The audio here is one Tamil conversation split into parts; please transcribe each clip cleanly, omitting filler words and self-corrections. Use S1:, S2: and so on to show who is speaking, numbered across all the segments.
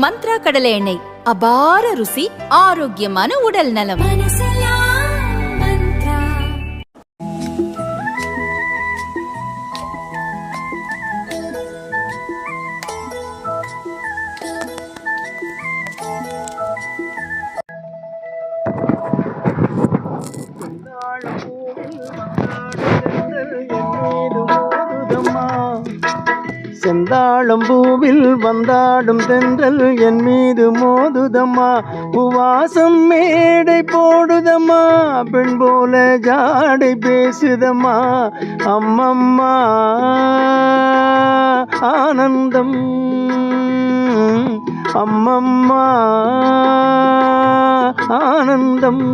S1: மந்த்ரா கடலை எண்ணெய், அபார ருசி, ஆரோக்கியமான உடல் நலம்.
S2: செந்தாழம்பூவில் வந்தாடும் தென்றல் என் மீது மோதுதம்மா. உவாசம் மேடை போடுதம்மா, பெண் போல ஜாடை பேசுதம்மா. அம்மம்மா ஆனந்தம், அம்மம்மா ஆனந்தம்.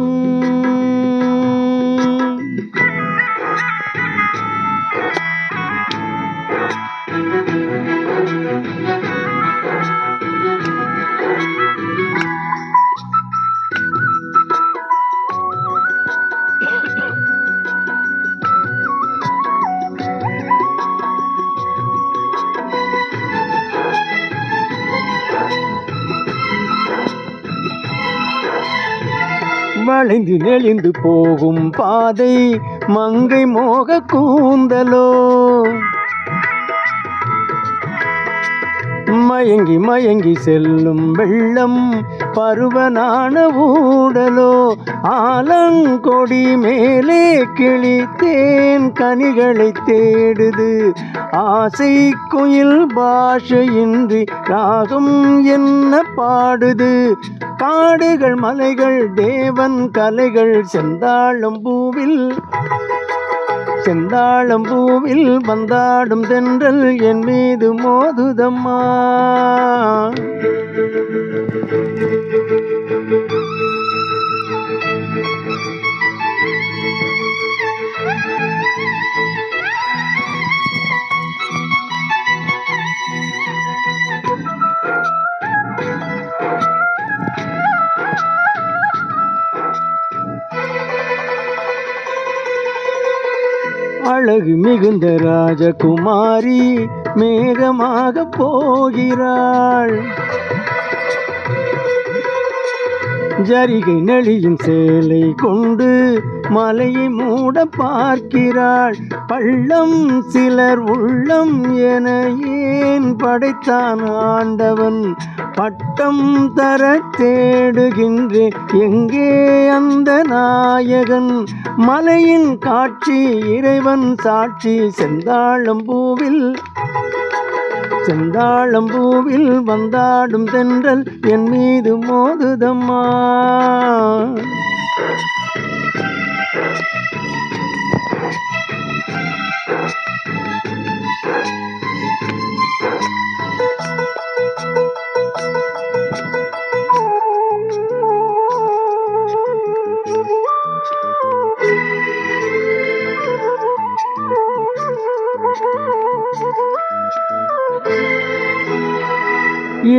S2: வளைந்து நெளிந்து போகும் பாதை மங்கை மோக கூந்தலோ, மயங்கி மயங்கி செல்லும் வெள்ளம் பருவனான ஊடலோ. ஆலங்கொடி மேலே கிளி தேன் கனிகளை தேடுது, ஆசை குயில் பாஷையின்றி ராகம் என்ன பாடுது. காடுகள் மலைகள் தேவன் கலைகள் செந்தாழம்பூவில், செந்தாழம்பூவில் வந்தாடும் தென்றல் என் மீது மோதுதம்மா. அழகு மிகுந்த ராஜகுமாரி மேகமாக போகிறாள், ஜரிகை நெளியும் சேலை கொண்டு மலையை மூட பார்க்கிறாள். பள்ளம் சிலர் உள்ளம் என ஏன் படைத்தான் ஆண்டவன், பட்டம் தர தேடுகின்றேன் எங்கே அந்த நாயகன். மலையின் காட்சி இறைவன் சாட்சி செந்தாழம்பூவில், செந்தாழம்பூவில் வந்தாடும் தென்றல் என் மீது மோதுதம்மா.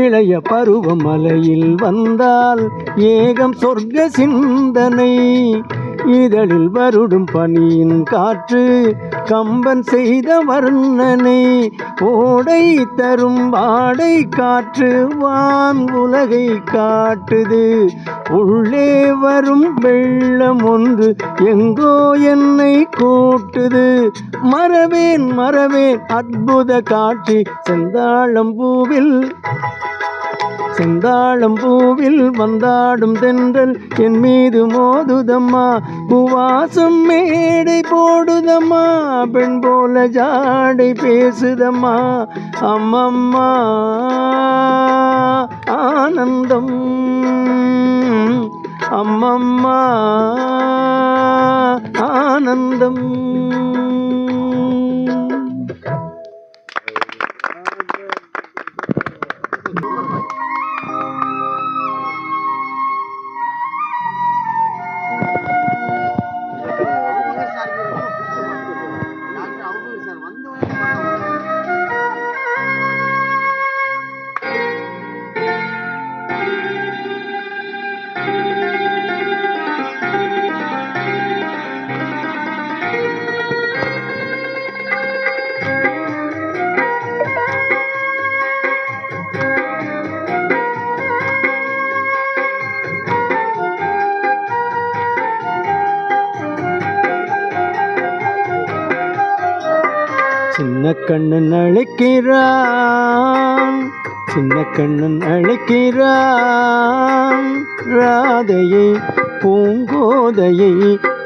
S2: இளைய பருவம் மலையில் வந்தால் ஏகம் சொர்க்க சிந்தனை, இதழில் வருடும் பனியின் காற்று கம்பன் செய்த வர்ணனை. ஓடை தரும் வாடை காற்று வான் உலகை காட்டுது, உள்ளே வரும் வெள்ளம் ஒன்று எங்கோ என்னை கூட்டுது. மறவேன் மறவேன் அற்புத காட்சி செந்தாழம்பூவில், செந்தாழம்பூவில் வந்தாடும் தென்றல் என் மீது மோதுதம்மா. உவாசம் மேடை போடுதம்மா, பெண் போல ஜாடை பேசுதம்மா. அம்மம்மா ஆனந்தம், அம்மம்மா ஆனந்தம். சின்ன கண்ணன் அழைக்கிறான், சின்ன கண்ணன் அழைக்கிறான். ராதையை பூங்கோதையை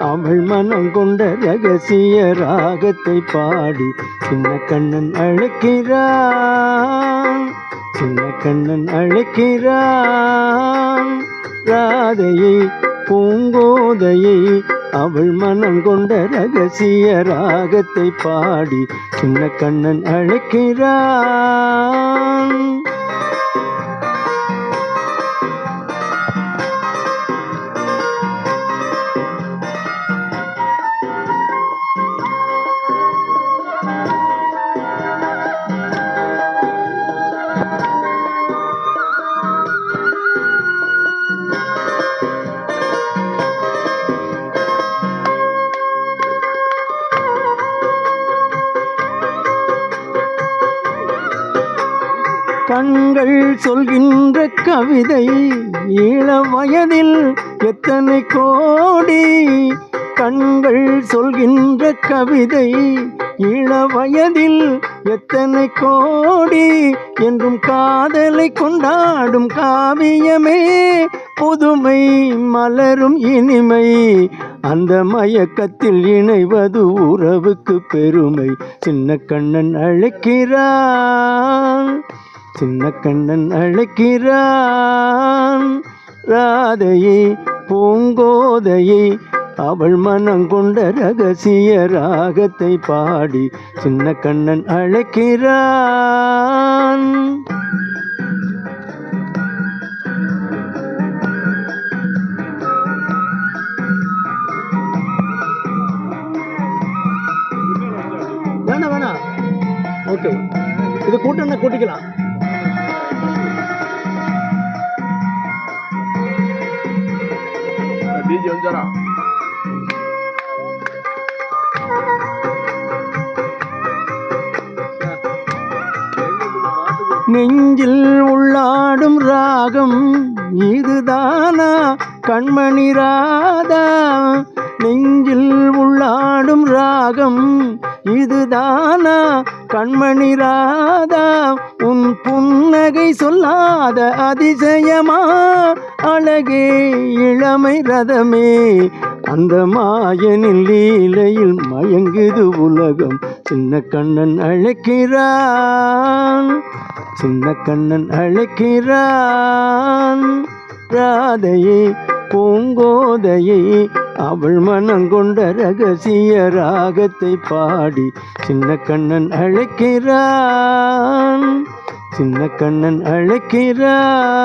S2: அவள் மனம் கொண்ட ரகசிய ராகத்தை பாடி சின்ன கண்ணன் அழைக்கிறான், சின்ன கண்ணன் அழைக்கிறான். ராதையை பூங்கோதையை அவள் மனம் கொண்ட ரகசிய ராகத்தை பாடி சின்ன கண்ணன் அழைக்கிறான். கண்கள் சொல்கின்ற கவிதை இள வயதில் எத்தனை கோடி. கண்கள் சொல்கின்ற கவிதை இள வயதில் எத்தனை கோடி. என்றும் காதலை கொண்டாடும் காவியமே புதுமை மலரும் இனிமை. அந்த மயக்கத்தில் இணைவது உறவுக்கு பெருமை. சின்ன கண்ணன் அழைக்கிறான், சின்ன கண்ணன் அழைக்கிறான். ராதையை பூங்கோதையை அவள் மனம் கொண்ட ரகசிய ராகத்தை பாடி சின்ன கண்ணன் அழைக்கிறான். வேணா வேணா, ஓகே, இது கூட்டம்னா கூட்டிக்கலாம். நெஞ்சில் உள்ளாடும் ராகம் இதுதானா கண்மணி ராதா. நெஞ்சில் உள்ளாடும் ராகம் இதுதானா கண்மணி ராதா. உன் புன்னகை சொல்லாத அதிசயமா அழகே இளமை ரதமே. அந்த மாயனின் லீலையில் மயங்குது உலகம். சின்ன கண்ணன் அழைக்கிறான், சின்ன கண்ணன் அழைக்கிறான். ராதையை பூங்கோதையை அவள் மனம் கொண்ட ரகசிய ராகத்தை பாடி சின்ன கண்ணன் அழைக்கிறான், சின்ன கண்ணன் அழைக்கிறான்.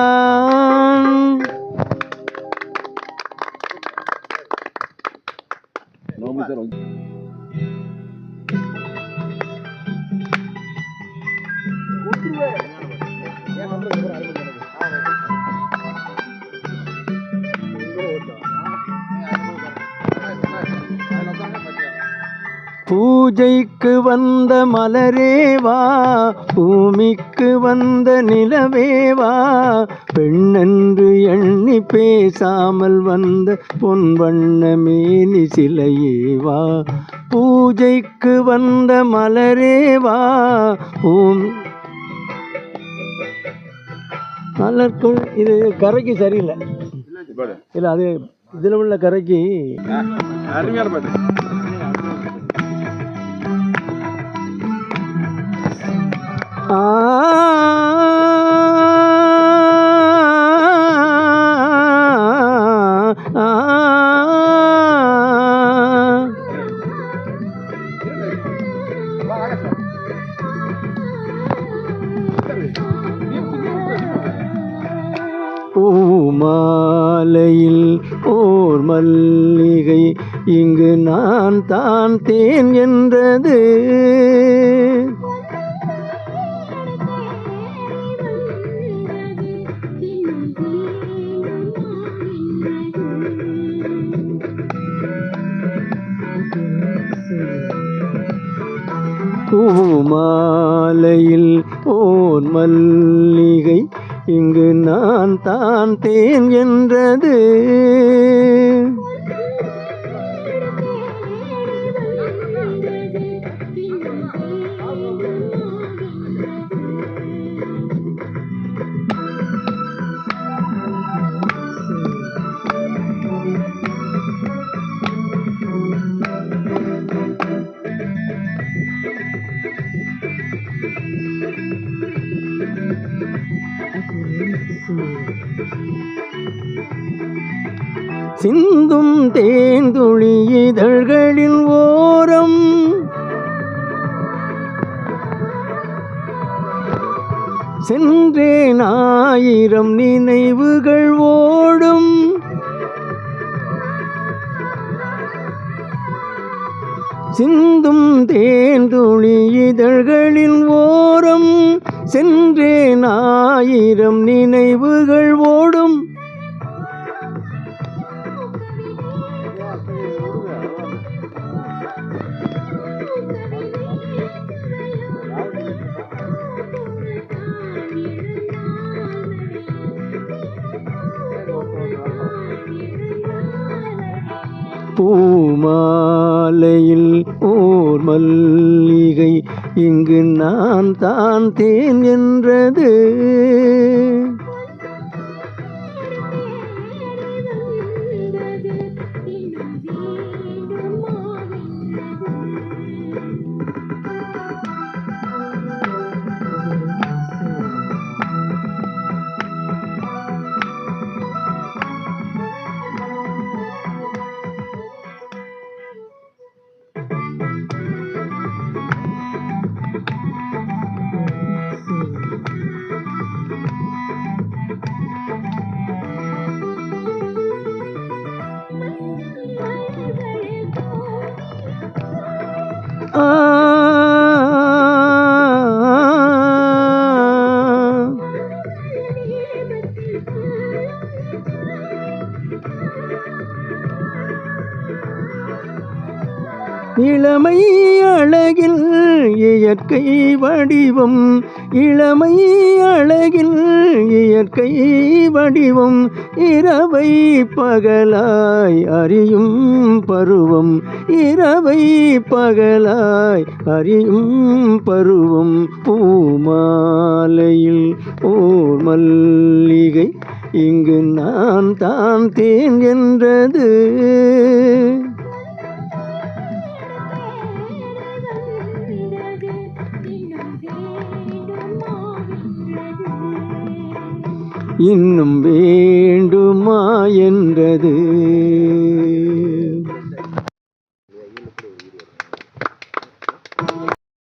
S2: பூஜைக்கு வந்த மலரேவா, பூமிக்கு வந்த நிலவேவா. பெண்ணென்று எண்ணி பேசாமல் வந்த பொன் வண்ண மேனி சிலையேவா. பூஜைக்கு வந்த மலரேவா, மலர்க்குள் இது கரைக்கு சரியில்லை இல்லை, அது இதில் உள்ள கரைக்கு அருமையான பாட்டு. பூமாலையில் ஓர் மல்லிகை இங்கு நான் தான் தேன் என்றது. பூமாலையில் ஓர் மல்லிகை இங்கு நான் தான் தேன் என்றது. சிந்தும் தேந்துளி இதழ்களின் ஓரம் சென்றேன் ஆயிரம் நினைவுகள் ஓடும் சிந்தும் தேந்துளி இதழ்களின் ஓரம் சென்றேன் ஆயிரம் நினைவுகள் ஓடும் பூமாலையில் ஓர் மல்லிகை இங்கு நான் தான் தேன் என்றது இளமை அழகில் இயற்கை வடிவம் இளமை அழகில் இயற்கை வடிவம் இரவை பகலாய் அறியும் பருவம் இரவை பகலாய் அறியும் பருவம் பூமாலையில் ஓர் மல்லிகை இங்கு நான் தான் தேன் என்றது இன்னும் வேண்டுமா என்றது